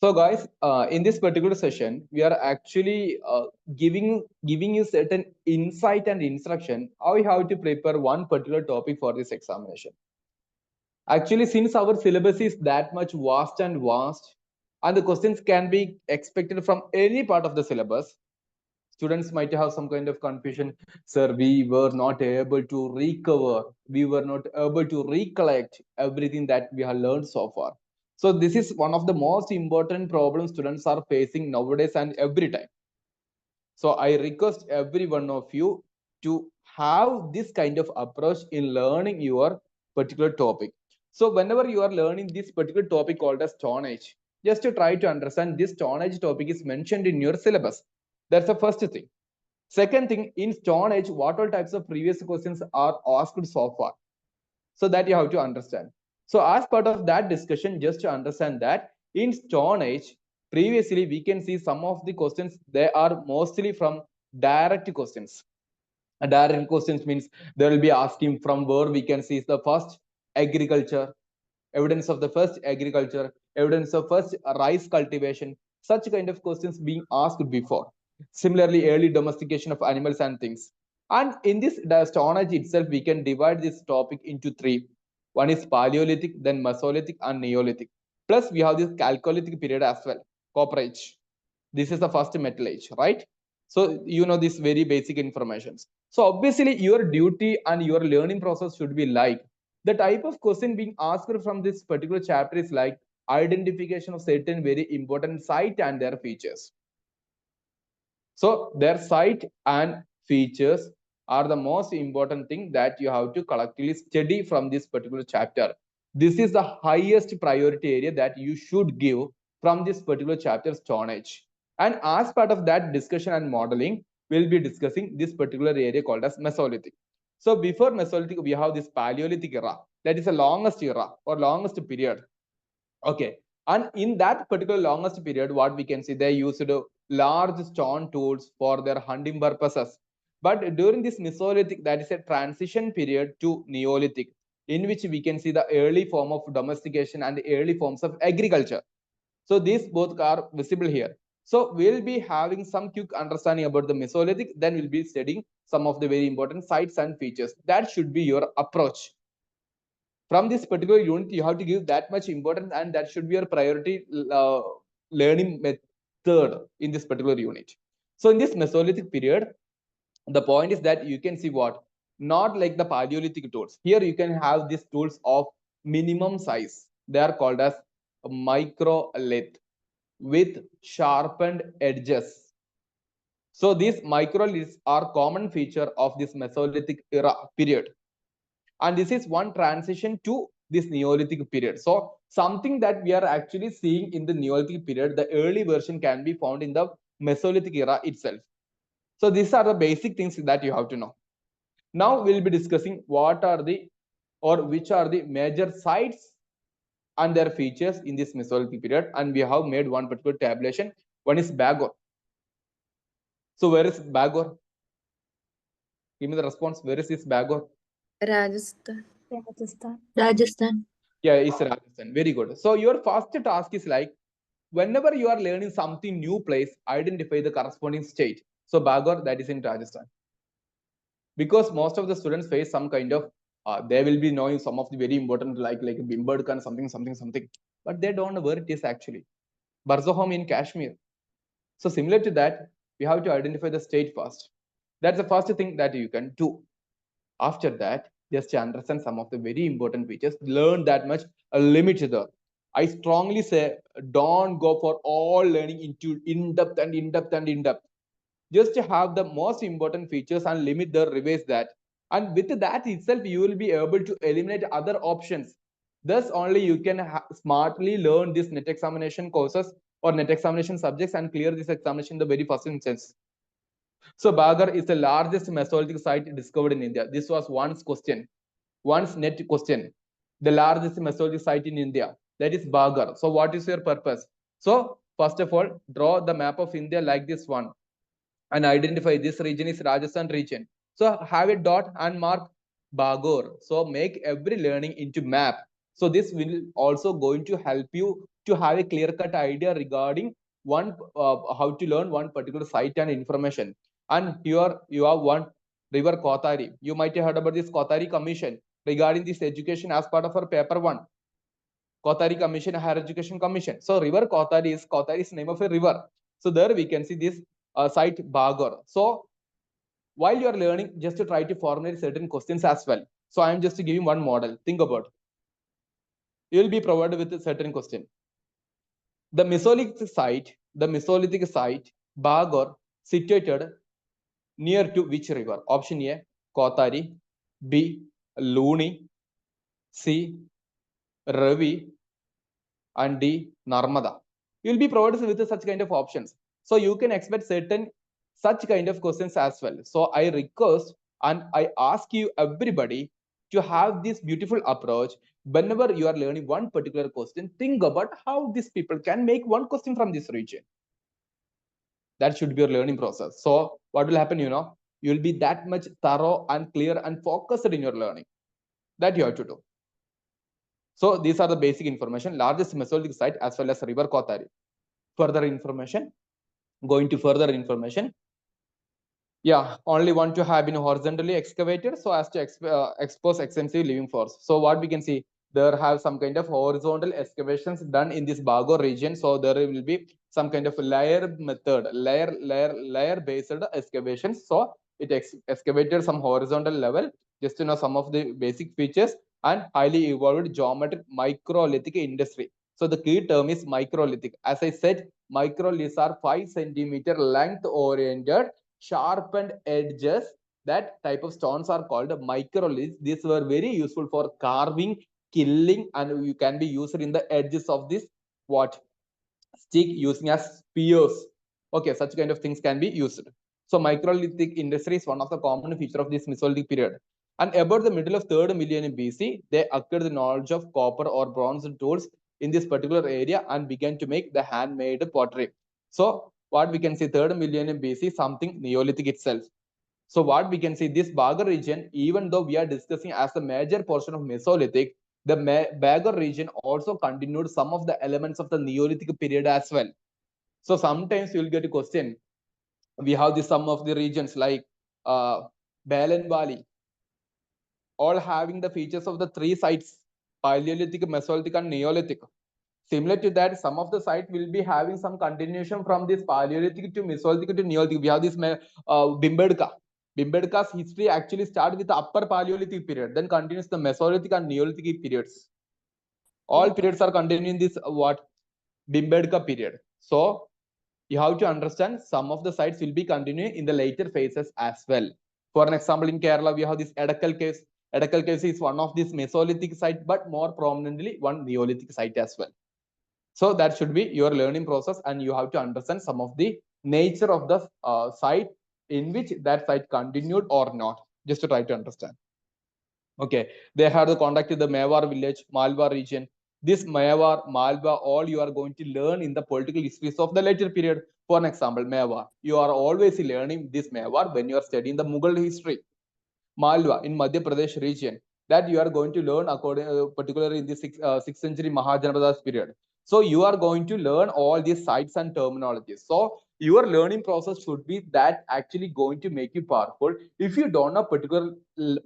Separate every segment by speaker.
Speaker 1: So guys, in this particular session, we are actually giving you certain insight and instruction how you have to prepare one particular topic for this examination. Actually, since our syllabus is that much vast, and the questions can be expected from any part of the syllabus, students might have some kind of confusion. Sir, we were not able to recover, we were not able to recollect everything that we have learned so far. So this is one of the most important problems students are facing nowadays and every time. So I request every one of you to have this kind of approach in learning your particular topic. So whenever you are learning this particular topic called as Stone Age, just to try to understand this Stone Age topic is mentioned in your syllabus. That's the first thing. Second thing, in Stone Age, what all types of previous questions are asked so far? So that you have to understand. So as part of that discussion, just to understand that in Stone Age, previously we can see some of the questions, they are mostly from direct questions. Direct questions means they will be asking from where we can see the first agriculture, evidence of the first agriculture, evidence of first rice cultivation, such kind of questions being asked before. Similarly, early domestication of animals and things. And in this Stone Age itself, we can divide this topic into three. One is Paleolithic, then Mesolithic, and Neolithic. Plus, we have this Chalcolithic period as well, Copper Age. This is the first metal age, right? So you know this very basic information. So obviously, your duty and your learning process should be like the type of question being asked from this particular chapter is like identification of certain very important site and their features. So their site and features are the most important thing that you have to collectively study from this particular chapter. This is the highest priority area that you should give from this particular chapter, Stone Age. And as part of that discussion and modeling, we'll be discussing this particular area called as Mesolithic. So before Mesolithic, we have this Paleolithic era. That is the longest era or longest period. Okay. And in that particular longest period, what we can see, they used large stone tools for their hunting purposes. But during this Mesolithic, that is a transition period to Neolithic, in which we can see the early form of domestication and the early forms of agriculture. So these both are visible here. So we'll be having some quick understanding about the Mesolithic, then we'll be studying some of the very important sites and features. That should be your approach. From this particular unit, you have to give that much importance, and that should be your priority learning method in this particular unit. So in this Mesolithic period, the point is that you can see what, not like the Paleolithic tools. Here you can have these tools of minimum size. They are called as microlith with sharpened edges. So these microliths are common feature of this Mesolithic era period. And this is one transition to this Neolithic period. So something that we are actually seeing in the Neolithic period, the early version can be found in the Mesolithic era itself. So these are the basic things that you have to know. Now we'll be discussing what are the or which are the major sites and their features in this Mesolithic period. And we have made one particular tabulation. One is Bangor. So where is Bangor? Give me the response. Where is this Bangor?
Speaker 2: Rajasthan.
Speaker 3: Rajasthan.
Speaker 1: Yeah, it's Rajasthan. Very good. So your first task is like, whenever you are learning something new place, identify the corresponding state. So Bangor, that is in Rajasthan. Because most of the students face some kind of, they will be knowing some of the very important like Bimbadkan, something, but they don't know where it is actually. Barzohom in Kashmir. So similar to that, we have to identify the state first. That's the first thing that you can do. After that, just to understand some of the very important features, learn that much, limit there. I strongly say don't go for all learning into in-depth and in-depth and in-depth. Just to have the most important features and limit the revise that. And with that itself, you will be able to eliminate other options. Thus only you can smartly learn this net examination courses or net examination subjects and clear this examination in the very first instance. So Bhagar is the largest Mesolithic site discovered in India. This was once question, once net question. The largest Mesolithic site in India, that is Bhagar. So what is your purpose? So first of all, draw the map of India like this one and identify this region is Rajasthan region. So have a dot and mark Bhagar. So make every learning into map. So this will also going to help you to have a clear-cut idea regarding one how to learn one particular site and information. And here you have one river Kotari. You might have heard about this Kotari Commission regarding this education as part of our paper 1. Kotari Commission, Higher Education Commission. So river Kotari is name of a river. So there we can see this site Bagor. So while you are learning, just to try to formulate certain questions as well. So I am just giving one model. Think about. You will be provided with a certain question. The Mesolithic site, Bagor, situated near to which river? Option A, Kotari, B, Luni, C, Ravi, and D, Narmada. You will be provided with such kind of options. So you can expect certain such kind of questions as well. So I request and I ask you everybody to have this beautiful approach. Whenever you are learning one particular question, think about how these people can make one question from this region. That should be your learning process. So what will happen, you'll be that much thorough and clear and focused in your learning. That you have to do. So these are the basic information, largest Mesolithic site as well as river Kotari. Further information, going to further information. Yeah, only want to have been horizontally excavated so as to expose extensive living force. So what we can see, there have some kind of horizontal excavations done in this Bago region. So there will be some kind of layer method, layer based excavations. So it excavated some horizontal level just to know some of the basic features and highly evolved geometric microlithic industry. So the key term is microlithic. As I said, microliths are 5 centimeter length oriented sharpened edges. That type of stones are called microliths. These were very useful for carving, killing, and you can be used in the edges of this stick using as spears. Okay, such kind of things can be used. So microlithic industry is one of the common feature of this Mesolithic period. And about the middle of 3rd millennium BC, they acquired the knowledge of copper or bronze tools in this particular area and began to make the handmade pottery. So what we can see, 3rd millennium BC, something Neolithic itself. So what we can see, this Bagar region, even though we are discussing as a major portion of Mesolithic, the Bagar region also continued some of the elements of the Neolithic period as well. So sometimes you will get a question. We have the some of the regions like Balen Valley, all having the features of the 3 sites, Paleolithic, Mesolithic, and Neolithic. Similar to that, some of the site will be having some continuation from this Paleolithic to Mesolithic to Neolithic. We have this Bimbedka. Bimbedka's history actually starts with the upper Paleolithic period, then continues the Mesolithic and Neolithic periods. All periods are continuing this Bimbedka period. So you have to understand some of the sites will be continuing in the later phases as well. For an example, in Kerala, we have this Edakal Caves. Edakal Caves is one of these Mesolithic site, but more prominently one Neolithic site as well. So that should be your learning process, and you have to understand some of the nature of the site in which that site continued or not, just to try to understand. Okay, they had the contact with the Mewar village, Malwa region. This Mewar, Malwa, all you are going to learn in the political histories of the later period. For an example, Mewar. You are always learning this Mewar when you are studying the Mughal history. Malwa in Madhya Pradesh region, that you are going to learn according, particularly in the 6th century Mahajanapada's period. So you are going to learn all these sites and terminologies. So your learning process should be that actually going to make you powerful. If you don't know particular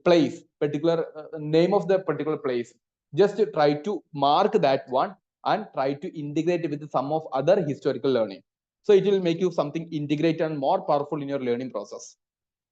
Speaker 1: place, particular name of the particular place, just to try to mark that one and try to integrate it with some of other historical learning. So it will make you something integrated and more powerful in your learning process.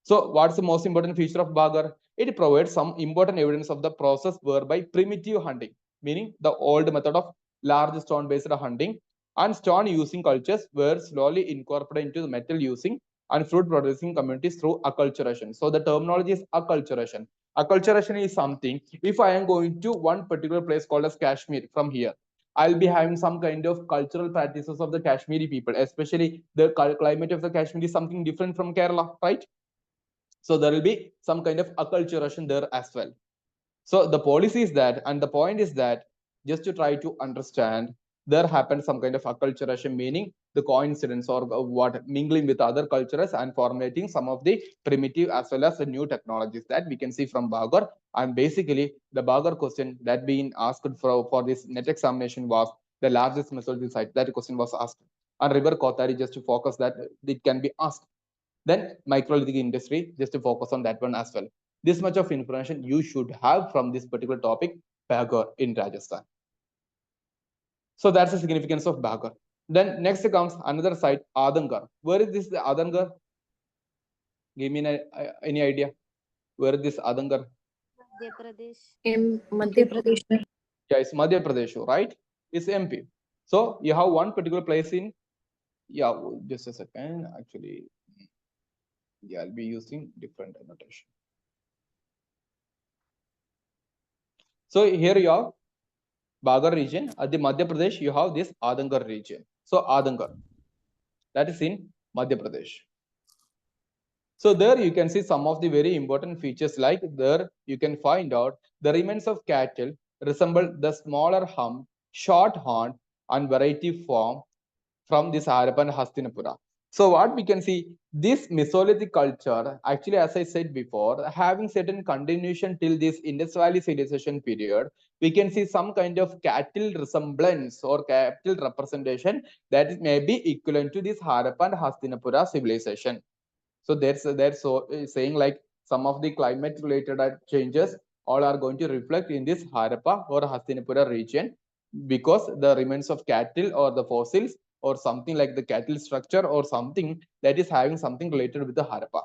Speaker 1: So what's the most important feature of Bagar? It provides some important evidence of the process whereby primitive hunting, meaning the old method of large stone based hunting and stone using cultures were slowly incorporated into the metal using and fruit producing communities through acculturation. So the terminology is acculturation. Acculturation is something, if I am going to one particular place called as Kashmir from here, I'll be having some kind of cultural practices of the Kashmiri people, especially the climate of the Kashmir is something different from Kerala, right? So there will be some kind of acculturation there as well. So the policy is that, and the point is that, just to try to understand, there happened some kind of acculturation, meaning the coincidence or what mingling with other cultures and formulating some of the primitive as well as the new technologies that we can see from Bagar. And basically, the Bagar question that being asked for this net examination was the largest Mesolithic site? That question was asked. And river Kothari, just to focus that it can be asked. Then microlithic industry, just to focus on that one as well. This much of information you should have from this particular topic, Bhagar in Rajasthan. So that's the significance of Bhagar. Then next comes another site, Adangar. Where is this Adangar? Give me any idea. Where is this Adangar?
Speaker 3: Madhya Pradesh.
Speaker 2: In Madhya Pradesh.
Speaker 1: Yeah, it's Madhya Pradesh, right? It's MP. So you have one particular place in, yeah, just a second. Actually, yeah, I'll be using different annotation. So here you have Bhagar region. At the Madhya Pradesh, you have this Adangar region. So Adangar, that is in Madhya Pradesh. So there you can see some of the very important features, like there you can find out the remains of cattle resemble the smaller hump, short horn, and variety form from this Harappan Hastinapura. So what we can see, this Mesolithic culture, actually, as I said before, having certain continuation till this Indus Valley civilization period, we can see some kind of cattle resemblance or cattle representation that may be equivalent to this Harappan Hastinapura civilization. So they're saying like some of the climate related changes all are going to reflect in this Harappa or Hastinapura region, because the remains of cattle or the fossils or something like the cattle structure or something that is having something related with the Harappa.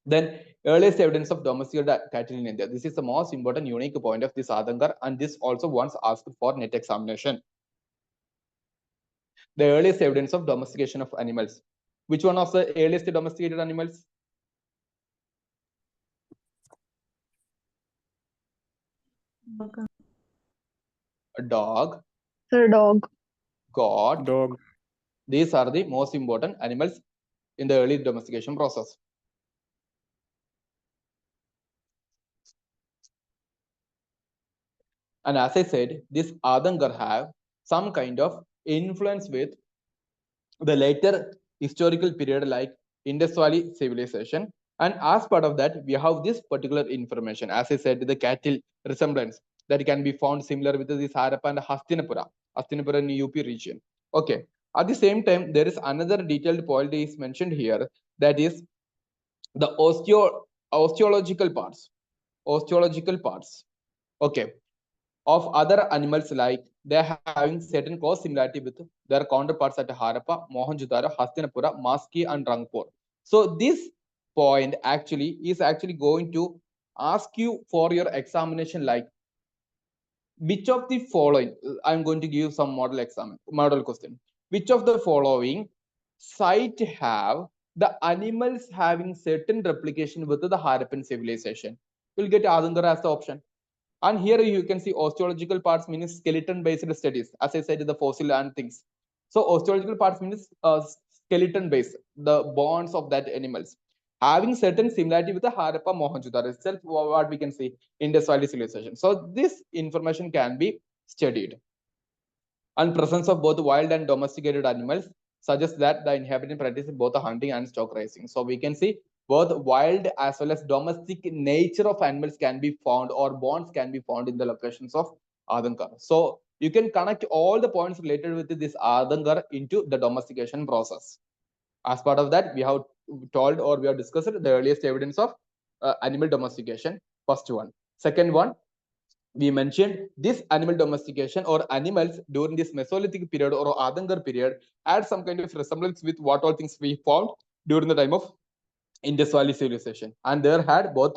Speaker 1: Then earliest evidence of domesticated cattle in India. This is the most important unique point of this Adangar, and this also once asked for net examination. The earliest evidence of domestication of animals. Which one of the earliest domesticated animals? A dog.
Speaker 2: Sir, dog.
Speaker 1: Goat.
Speaker 4: Dog.
Speaker 1: These are the most important animals in the early domestication process. And as I said, this Adangar have some kind of influence with the later historical period like Indus Valley civilization. And as part of that, we have this particular information. As I said, the cattle resemblance that can be found similar with this Harappa and Hastinapura in UP region. Okay. At the same time, there is another detailed point is mentioned here, that is the osteological parts. Okay, of other animals, like they're having certain close similarity with their counterparts at Harappa, Mohenjo-daro, Hastinapura, Maski, and Rangpur. So this point actually is going to ask you for your examination, like which of the following, I'm going to give some model question. Which of the following site have the animals having certain replication with the Harappan civilization? We'll get Adangar as the option. And here you can see osteological parts means skeleton based studies. As I said, the fossil and things. So osteological parts means skeleton based, the bones of that animals having certain similarity with the Harappa Mohenjo-daro itself, what we can see Indus Valley civilization. So this information can be studied. And presence of both wild and domesticated animals suggests that the inhabitant practice both hunting and stock raising. So we can see both wild as well as domestic nature of animals can be found, or bonds can be found in the locations of Adangar. So you can connect all the points related with this Adangar into the domestication process. As part of that, we have told or we have discussed the earliest evidence of animal domestication. First one. Second one, we mentioned this animal domestication or animals during this Mesolithic period or Adangar period had some kind of resemblance with what all things we found during the time of Indus Valley civilization, and there had both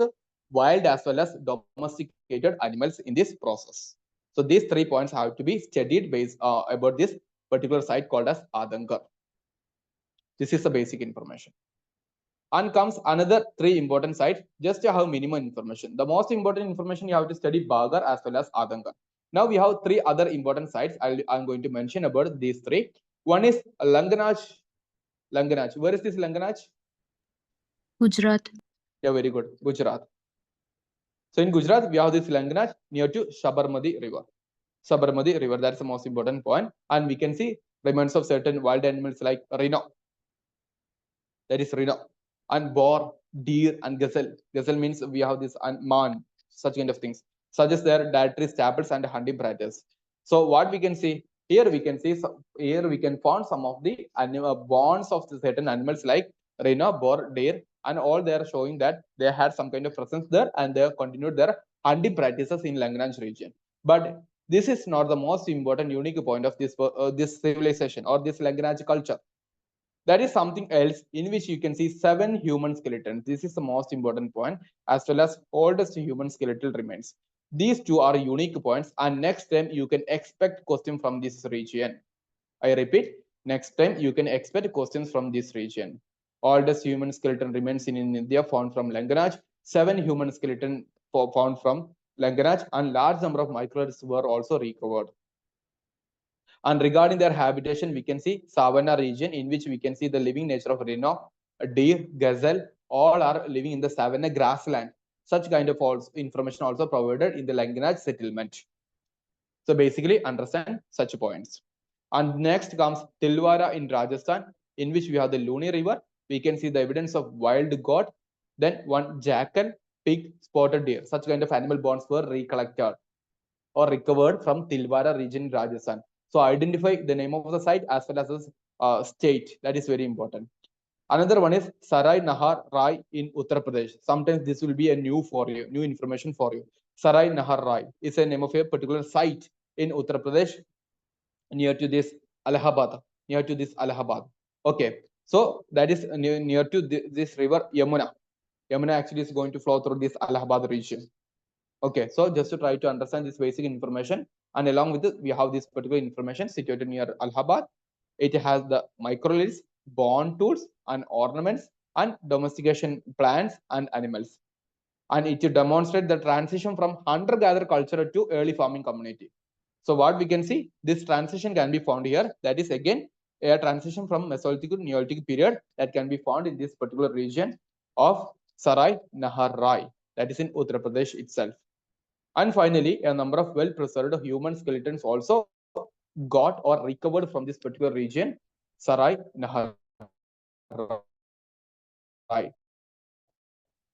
Speaker 1: wild as well as domesticated animals in this process. So these 3 points have to be studied based about this particular site called as Adangar. This is the basic information. And comes another 3 important sites just to have minimum information. The most important information you have to study Bhagar as well as Adangar. Now we have 3 other important sites. I'm going to mention about these 3. One is Langanach. Where is this Langanach?
Speaker 3: Gujarat.
Speaker 1: Yeah, very good. Gujarat. So in Gujarat, we have this Langanach near to Sabarmati River. Sabarmati River, that's the most important point. And we can see remains of certain wild animals like rhino. That is rhino. And boar, deer, and gazelle. Gazelle means we have this man, such kind of things. Such as their dietary staples and hunting practice. So what we can see, Here we can see here we can find some of the bonds of the certain animals like rhino, boar, deer, and all they are showing that they had some kind of presence there and they have continued their hunting practices in Lagrange region. But this is not the most important unique point of this civilization or this Lagrange culture. That is something else in which you can see 7 human skeletons. This is the most important point, as well as oldest human skeletal remains. These two are unique points, and next time you can expect question from this region. I repeat, next time you can expect questions from this region. Oldest human skeleton remains in India found from Lagrange. 7 human skeleton found from Lagrange, and large number of microids were also recovered. And regarding their habitation, we can see savanna region, in which we can see the living nature of rhino, deer, gazelle, all are living in the savanna grassland. Such kind of information also provided in the Lagrange settlement. So basically understand such points. And next comes Tilwara in Rajasthan, in which we have the Luni river. We can see the evidence of wild goat, then one jackal, pig, spotted deer. Such kind of animal bones were recollected or recovered from Tilwara region in Rajasthan. So identify the name of the site as well as the state. That is very important. Another one is Sarai Nahar Rai in Uttar Pradesh. Sometimes this will be a new for you, new information for you. Sarai Nahar Rai is a name of a particular site in Uttar Pradesh near to this Allahabad. Okay, so that is near to this river Yamuna. Yamuna actually is going to flow through this Allahabad region. Okay, so just to try to understand this basic information, and along with it, we have this particular information situated near Allahabad. It has the microliths, bone tools, and ornaments, and domestication plants and animals. And it demonstrates the transition from hunter-gatherer culture to early farming community. So what we can see, this transition can be found here. That is again a transition from Mesolithic to Neolithic period that can be found in this particular region of Sarai Nahar Rai, that is in Uttar Pradesh itself. And finally, a number of well-preserved human skeletons also got or recovered from this particular region, Sarai Nahar Rai.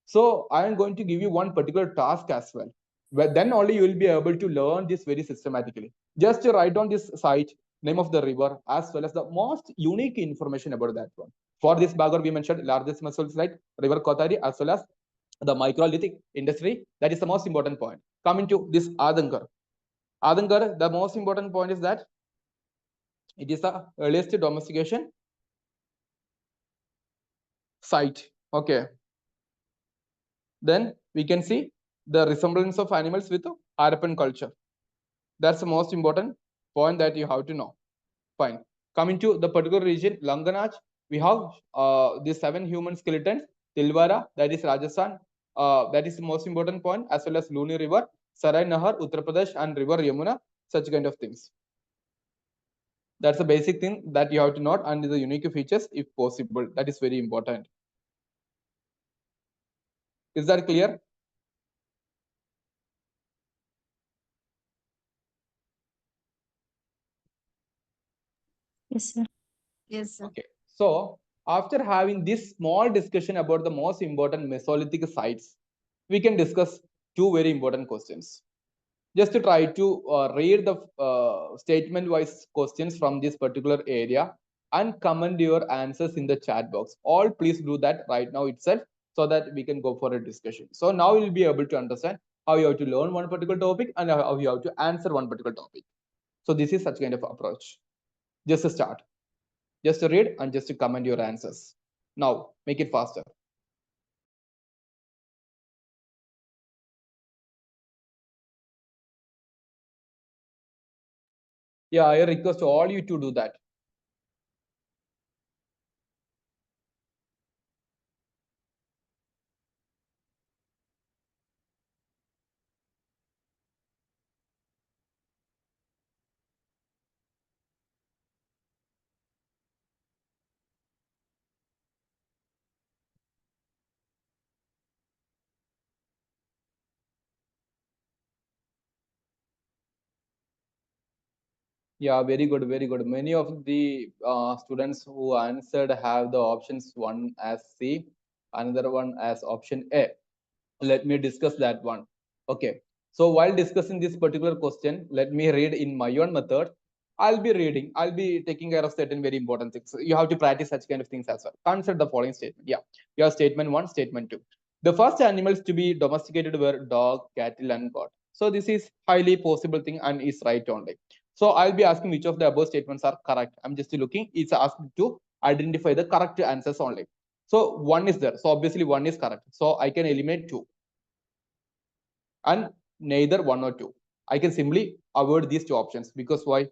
Speaker 1: So I am going to give you one particular task as well. But then only you will be able to learn this very systematically. Just to write down this site, name of the river, as well as the most unique information about that one. For this background, we mentioned largest Mesolithic river Kotari, as well as the microlithic industry. That is the most important point. Coming to this Adankar. Adankar, the most important point is that it is the earliest domestication site. Okay. Then we can see the resemblance of animals with Harappan culture. That's the most important point that you have to know. Fine. Coming to the particular region, Langanach, we have the 7 human skeletons. Tilwara, that is Rajasthan, that is the most important point, as well as Luni River, Sarai Nahar, Uttar Pradesh, and River Yamuna, such kind of things. That's a basic thing that you have to note, and the unique features if possible. That is very important. Is that clear?
Speaker 2: Yes, sir.
Speaker 3: Yes, sir.
Speaker 1: Okay. So after having this small discussion about the most important Mesolithic sites, we can discuss 2 very important questions. Just to try to read the statement-wise questions from this particular area and comment your answers in the chat box. All please do that right now itself so that we can go for a discussion. So now you'll be able to understand how you have to learn one particular topic and how you have to answer one particular topic. So this is such kind of approach. Just to start. Just to read and just to comment your answers. Now, make it faster. Yeah, I request all you to do that. Yeah, very good, very good. Many of the students who answered have the options one as C, another one as option A. Let me discuss that one. Okay. So while discussing this particular question, let me read in my own method. I'll be reading. I'll be taking care of certain very important things. You have to practice such kind of things as well. Consider the following statement. Yeah, you have statement 1, statement 2. The first animals to be domesticated were dog, cattle, and goat. So this is highly possible thing and is right only. So I'll be asking which of the above statements are correct. I'm just looking. It's asked to identify the correct answers only. So 1 is there. So obviously 1 is correct. So I can eliminate 2. And neither 1 or 2. I can simply avoid these 2 options because why?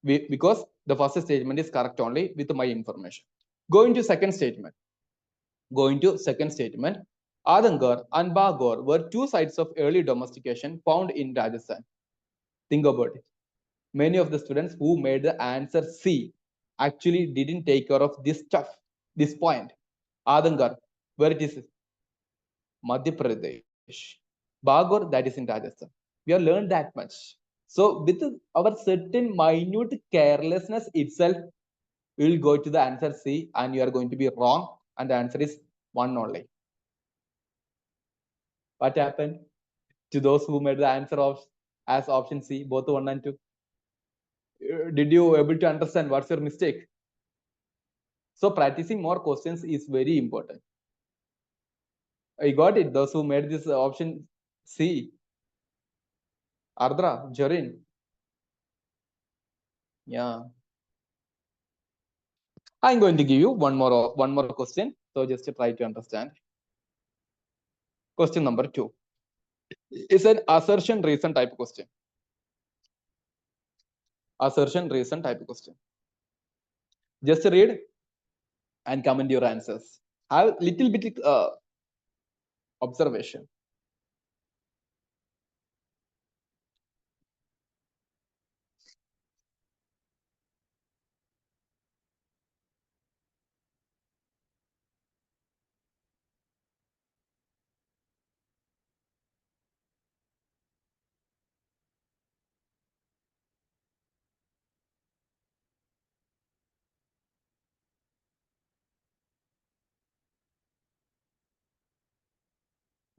Speaker 1: Because the first statement is correct only with my information. Going to second statement. Adangar and Bagor were 2 sites of early domestication found in Rajasthan. Think about it. Many of the students who made the answer C actually didn't take care of this stuff, this point. Adangar, where it is? Madhya Pradesh. Bagor, that is in Rajasthan. We have learned that much. So with our certain minute carelessness itself, we will go to the answer C and you are going to be wrong and the answer is 1 only. What happened to those who made the answer of as option C, both 1 and 2? Did you able to understand what's your mistake? So practicing more questions is very important. I got it. Those who made this option C. Ardra, Jorin. Yeah. I'm going to give you one more question. So just to try to understand. Question number 2 is an assertion reason type question. Assertion reason type question. Just read and comment your answers. Have little bit observation.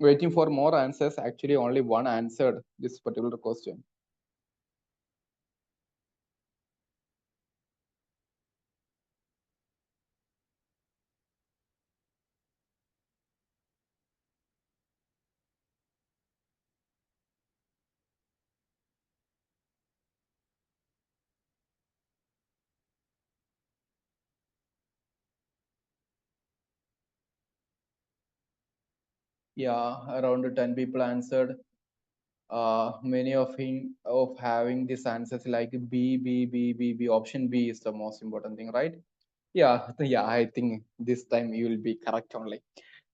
Speaker 1: Waiting for more answers. Actually, only one answered this particular question. Yeah, around 10 people answered. Many of having these answers like B. Option B is the most important thing, right? Yeah, yeah. I think this time you will be correct only.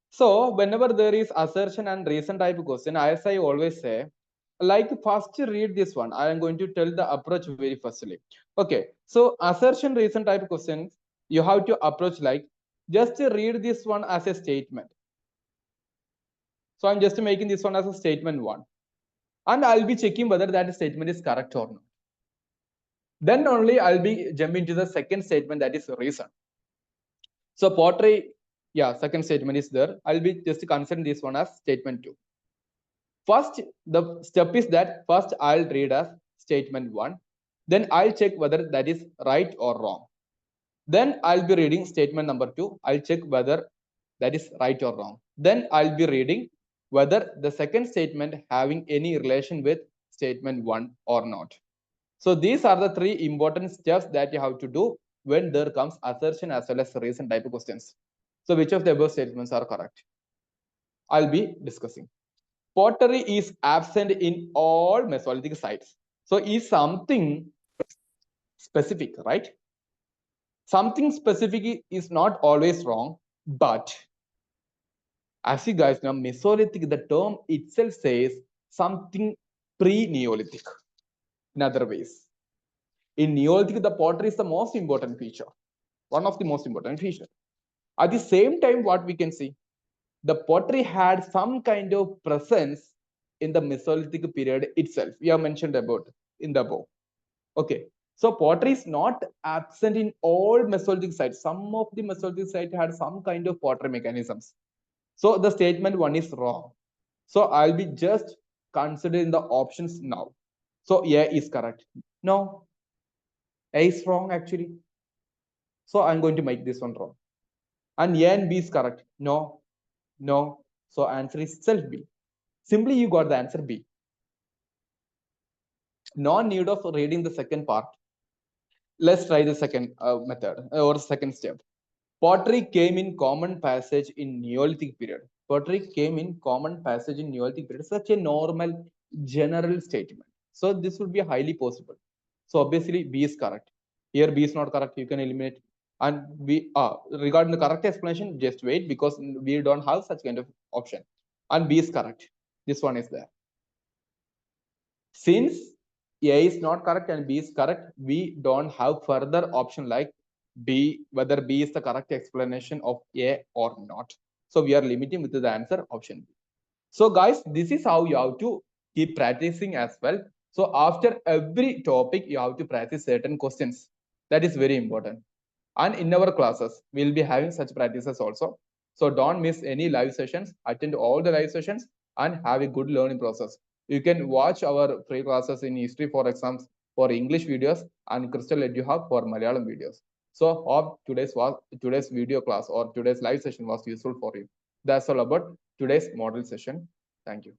Speaker 1: So whenever there is assertion and reason type question, as I always say, like first read this one. I am going to tell the approach very firstly. Okay, so assertion reason type questions, you have to approach like just read this one as a statement. So I'm just making this one as a statement 1. And I'll be checking whether that statement is correct or not. Then only I'll be jumping to the second statement, that is reason. So pottery, yeah, second statement is there. I'll be just considering this one as statement 2. First, the step is that first I'll read as statement 1. Then I'll check whether that is right or wrong. Then I'll be reading statement number 2. I'll check whether that is right or wrong. Then I'll be reading whether the second statement having any relation with statement 1 or not. So these are the 3 important steps that you have to do when there comes assertion as well as reason type of questions. So which of the above statements are correct? I'll be discussing. Pottery is absent in all Mesolithic sites. So is something specific, right? Something specific is not always wrong, but as you guys know, Mesolithic, the term itself says something pre-Neolithic. In other ways, in Neolithic, the pottery is the most important feature, one of the most important features. At the same time, what we can see, the pottery had some kind of presence in the Mesolithic period itself. We have mentioned about in the above. Okay, so pottery is not absent in all Mesolithic sites. Some of the Mesolithic sites had some kind of pottery mechanisms. So the statement 1 is wrong. So I'll be just considering the options now. So A is correct. No, A is wrong actually. So I'm going to make this one wrong. And A and B is correct. No, no. So answer is itself B. Simply you got the answer B. No need of reading the second part. Let's try the second method or second step. Pottery came in common passage in Neolithic period. Pottery came in common passage in Neolithic period. Such a normal general statement. So this would be highly possible. So obviously B is correct. Here B is not correct. You can eliminate. And we regarding the correct explanation, just wait because we don't have such kind of option. And B is correct. This one is there. Since A is not correct and B is correct, we don't have further option like B, whether B is the correct explanation of A or not. So we are limiting with the answer option B. So guys, this is how you have to keep practicing as well. So after every topic, you have to practice certain questions. That is very important. And in our classes, we'll be having such practices also. So don't miss any live sessions, attend all the live sessions and have a good learning process. You can watch our free classes in History4Exams for English videos and Crystal EduHub for Malayalam videos. So hope today's video class or today's live session was useful for you. That's all about today's model session. Thank you.